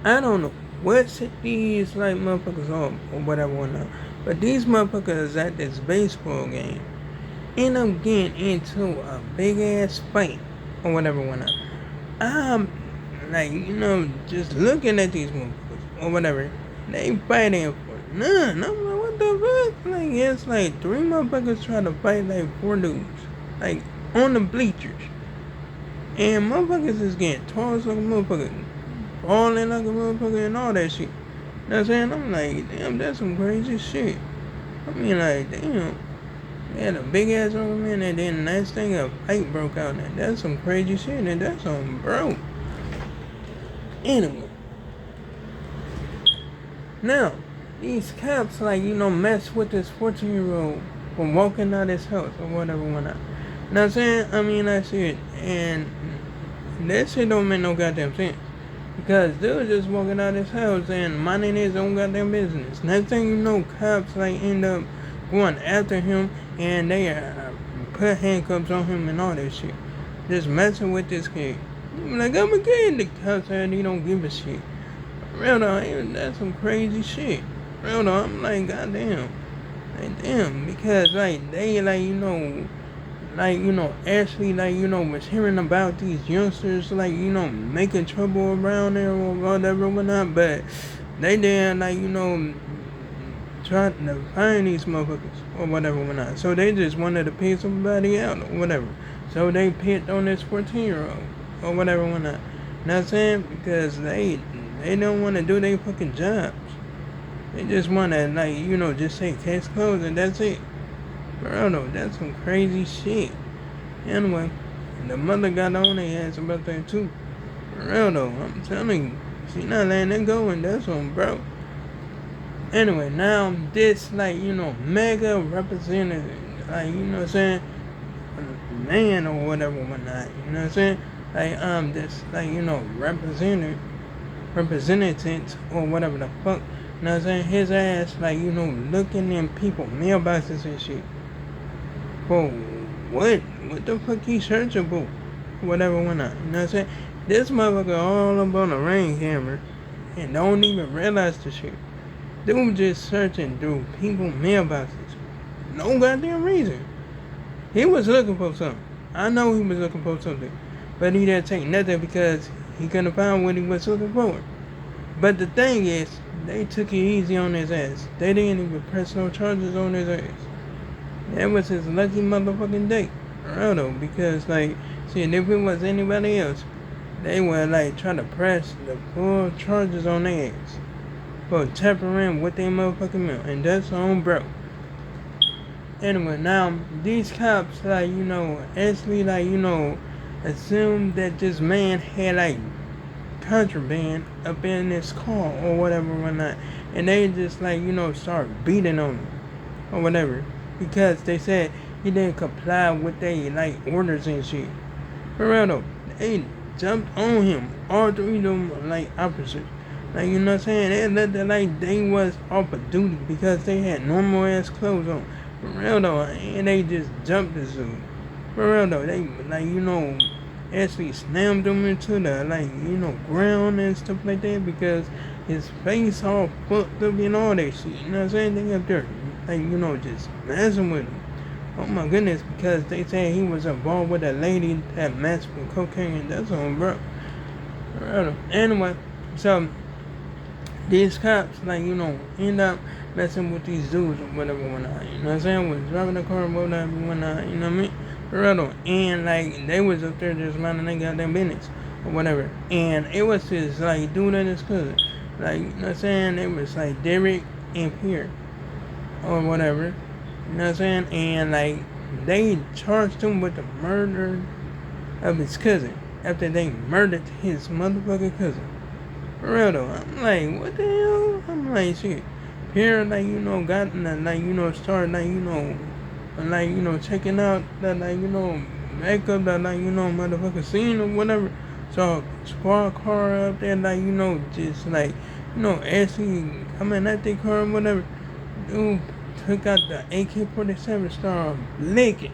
I don't know what set these like motherfuckers off or whatever or not, but these motherfuckers at this baseball game end up getting into a big ass fight or whatever or not. I'm like, just looking at these motherfuckers or whatever. They fighting for none. I'm like, what the fuck? Like, it's like three motherfuckers trying to fight like four dudes, like on the bleachers, and motherfuckers is getting tossed like a motherfucker, falling like a motherfucker, and all that shit. You know what I'm saying? I'm like, damn, that's some crazy shit. I mean, like, damn. They had a big ass old man, and then the next thing a fight broke out, and that's some crazy shit, and that's some bro. Anyway, now these cops like mess with this 14-year-old from walking out his house or whatever whatnot. You know what I'm saying? I mean that shit, and that shit don't make no goddamn sense. Because they was just walking out his house and minding his own goddamn business. Next thing you know, cops like end up going after him and they put handcuffs on him and all that shit. Just messing with this kid. Like, I'm a kid. The cops said he don't give a shit. Real though, that's some crazy shit. Real though, I'm like, goddamn. Like, damn. Because, like, they, like, Ashley, was hearing about these youngsters, making trouble around there or whatever, whatnot, but they didn't, try to find these motherfuckers or whatever, whatnot. So they just wanted to pay somebody out or whatever. So they picked on this 14-year-old or whatever, whatnot. You know what I'm saying? Because they don't want to do their fucking jobs. They just want to, just say case closed and that's it. Bro, no, that's some crazy shit. Anyway, the mother got on their ass about that too. For real though, I'm telling you, she not letting it go, and that's on bro. Anyway, now this mega representative, what I'm saying, man or whatever, whatnot. You know what I'm saying? This representative or whatever the fuck. You know what I'm saying? His ass, looking in people mailboxes and shit. For what? What the fuck he searching for? Whatever went on. You know what I'm saying? This motherfucker all up on the ring camera and don't even realize the shit. Dude just searching through people's mailboxes. No goddamn reason. He was looking for something. I know he was looking for something. But he didn't take nothing because he couldn't find what he was looking for. But the thing is, they took it easy on his ass. They didn't even press no charges on his ass. That was his lucky motherfucking day. Though, because see, if it was anybody else, they would try to press the full charges on their ass for tampering with their motherfucking mail, and that's on bro. Anyway, now these cops actually assumed that this man had contraband up in his car or whatever whatnot, and they just start beating on him or whatever because they said he didn't comply with their orders and shit. For real though, they jumped on him, all three of them officers. You know what I'm saying? They looked they was off of duty because they had normal ass clothes on. For real though, and they just jumped the zoo. For real though, they actually slammed him into the ground and stuff like that because his face all fucked up and all that shit. You know what I'm saying? They up there just messing with him. Oh my goodness, because they said he was involved with a lady that messed with cocaine, and that's on bro. Anyway, so these cops end up messing with these dudes or whatever whatnot. You know what I'm saying? Was driving the car or whatever whatnot, you know what I mean? And they was up there just minding their goddamn business or whatever. And it was this dude and his cousin. You know what I'm saying? It was Derek and Pierre or whatever. You know what I'm saying? And they charged him with the murder of his cousin after they murdered his motherfucking cousin. For real though, I'm like, what the hell? I'm like, shit. Pierre, got in the, started, checking out that, makeup that, motherfucking scene or whatever. Saw a squad car up there, just, actually coming at their car or whatever. Dude took out the AK-47, started licking.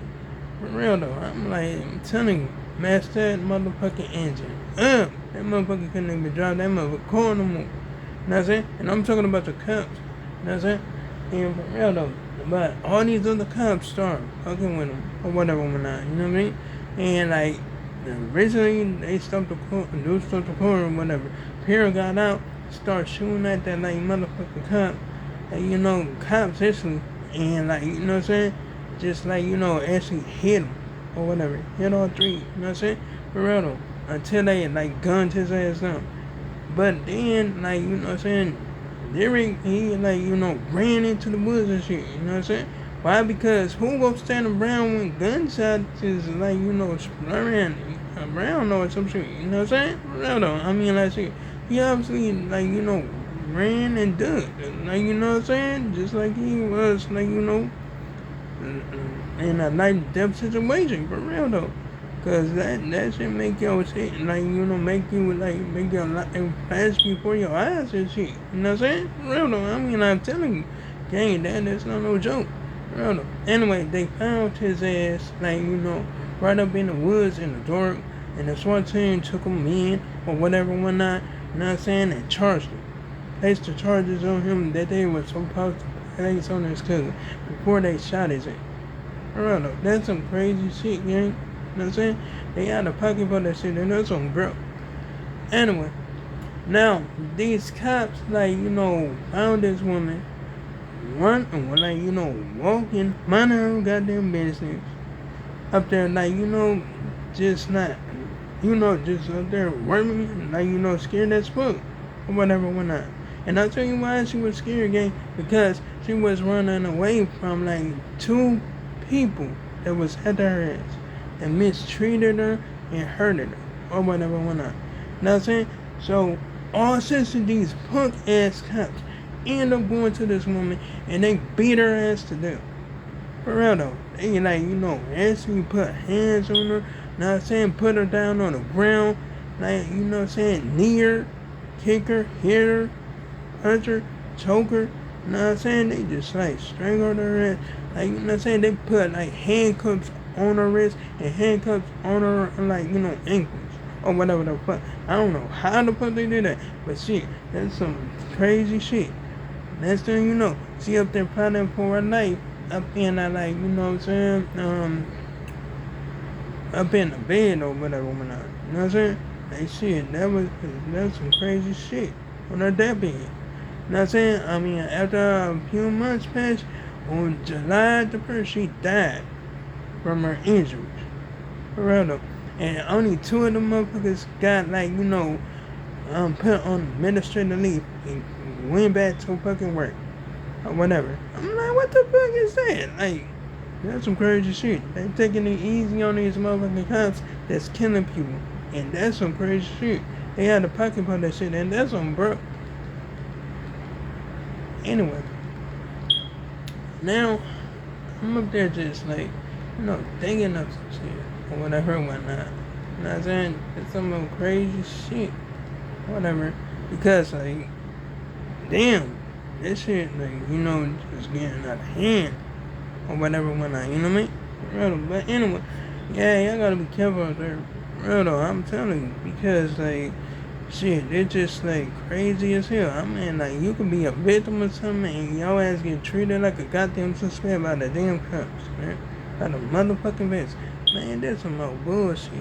For real though, I'm telling you, smash that motherfucking engine. up. That motherfucker couldn't even drive that motherfucker car no more. You know what I'm saying? And I'm talking about the cops. You know what I'm saying? And for real though, but all these other cops start fucking with him or whatever whatnot. You know what I mean? And like originally they stopped the car, dude stopped the car or whatever. Pierre got out, start shooting at that like motherfucking cop. And you know, cops actually, and like you know what I'm saying? Just like you know, actually hit him or whatever. Hit all three. You know what I'm saying? For real though, until they like gunned his ass down. But then like you know what I'm saying? Derek, he like, you know, ran into the woods and shit, you know what I'm saying? Why? Because who gonna stand around when gunshots is like, you know, spraying around or some shit, you know what I'm saying? No, no, I mean, like, shit, he obviously, like, you know, ran and ducked, like, you know what I'm saying? Just like he was, like, you know, in a life death situation, for real though. Cause that shit make your shit like you know make you like make your life flash before your eyes and shit. You know what I'm saying? For real though. I mean I'm telling you, gang, that's not no joke. For real though. Anyway, they found his ass like you know right up in the woods in the dark, and the SWAT team took him in or whatever whatnot. You know what I'm saying? And charged him. Placed the charges on him that they were supposed to place on his cousin before they shot his ass. For real though. That's some crazy shit, gang. You know what I'm saying? They out of pocket for that shit, and that's on bro. Anyway, now these cops, like you know, found this woman, like you know, walking, minding her goddamn business, up there, like you know, just not, you know, just up there working, like you know, scared as fuck, or whatever, whatnot. And I'll tell you why she was scared, gang, because she was running away from like two people that was after her ass and mistreated her and hurted her or whatever whatnot. You know what I'm saying? So all six of these punk ass cops end up going to this woman and they beat her ass to death. For real though. They like, you know, actually put hands on her, you know what I'm saying, put her down on the ground, like, you know what I'm saying, knee her, kick her, hit her, punch her, choke her, you know what I'm saying? They just like strangled her ass. Like, you know what I'm saying? They put like handcuffs on her wrist and handcuffs on her like you know ankles or whatever the fuck. I don't know how the fuck they did that, but shit, that's some crazy shit. Next thing you know, she up there plotting for a life up in that like you know what I'm saying, up in the bed or whatever woman. You know what I'm saying? Like shit, that's some crazy shit on her deathbed. You know what I'm saying? I mean, after a few months passed, on July the 1st, she died from her injuries. For real though. And only two of them motherfuckers got like, you know, put on administrative leave and went back to fucking work. Or whatever. I'm like, what the fuck is that? Like, that's some crazy shit. They taking it easy on these motherfucking cops that's killing people. And that's some crazy shit. They had a pocket for that shit and that's on bro. Anyway. Now, I'm up there just like, you know, thinking of some shit or whatever, whatnot. You know what I'm saying? It's some crazy shit, whatever. Because like, damn, this shit like you know just getting out of hand or whatever, whatnot. You know what I mean? Real, but anyway, yeah, y'all gotta be careful out there. Real though, I'm telling you, because like. Shit, they're just like crazy as hell. I mean, like you could be a victim or something and your ass get treated like a goddamn suspect by the damn cops, man. By the motherfucking vets. Man, that's some more bullshit.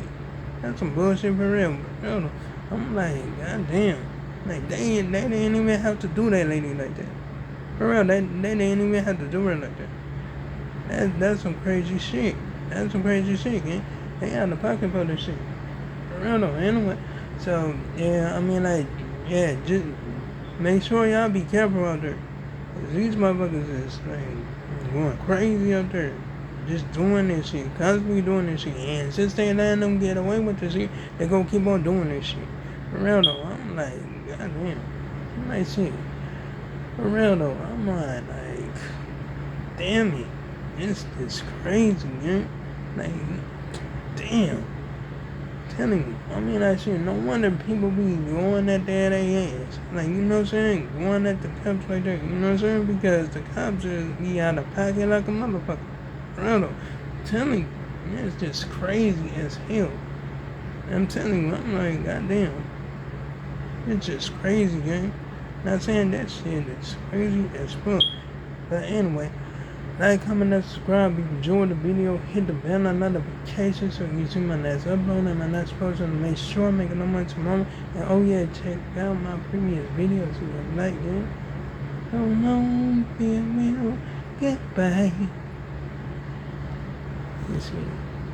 That's some bullshit for real. Bro. I'm like, goddamn. Like they didn't even have to do that lady like that. For real, they didn't even have to do her like that. That's some crazy shit. That's some crazy shit, man. They out of pocket for this shit. For real though, anyway. So, yeah, I mean, like, yeah, just make sure y'all be careful out there. Cause these motherfuckers is, like, going crazy out there. Just doing this shit, constantly doing this shit. And since they letting them get away with this shit, they gonna keep on doing this shit. For real though, I'm like, goddamn. I'm like, shit. For real though, I'm like, damn it. It's crazy, man. Like, damn. Telling you, I mean, I shit, no wonder people be going at their ass. Like, you know what I'm saying? Going at the cops like that, you know what I'm saying? Because the cops just be out of pocket like a motherfucker. Real though. Telling you, man, it's just crazy as hell. I'm telling you, I'm like, goddamn. It's just crazy, gang. Not saying that shit is crazy as fuck. But anyway, like, comment, and subscribe. If you enjoyed the video, hit the bell notification so you see my next upload and my next post. And make sure I make no more tomorrow. And oh yeah, check out my previous videos if you like it. So long, farewell, goodbye. You see.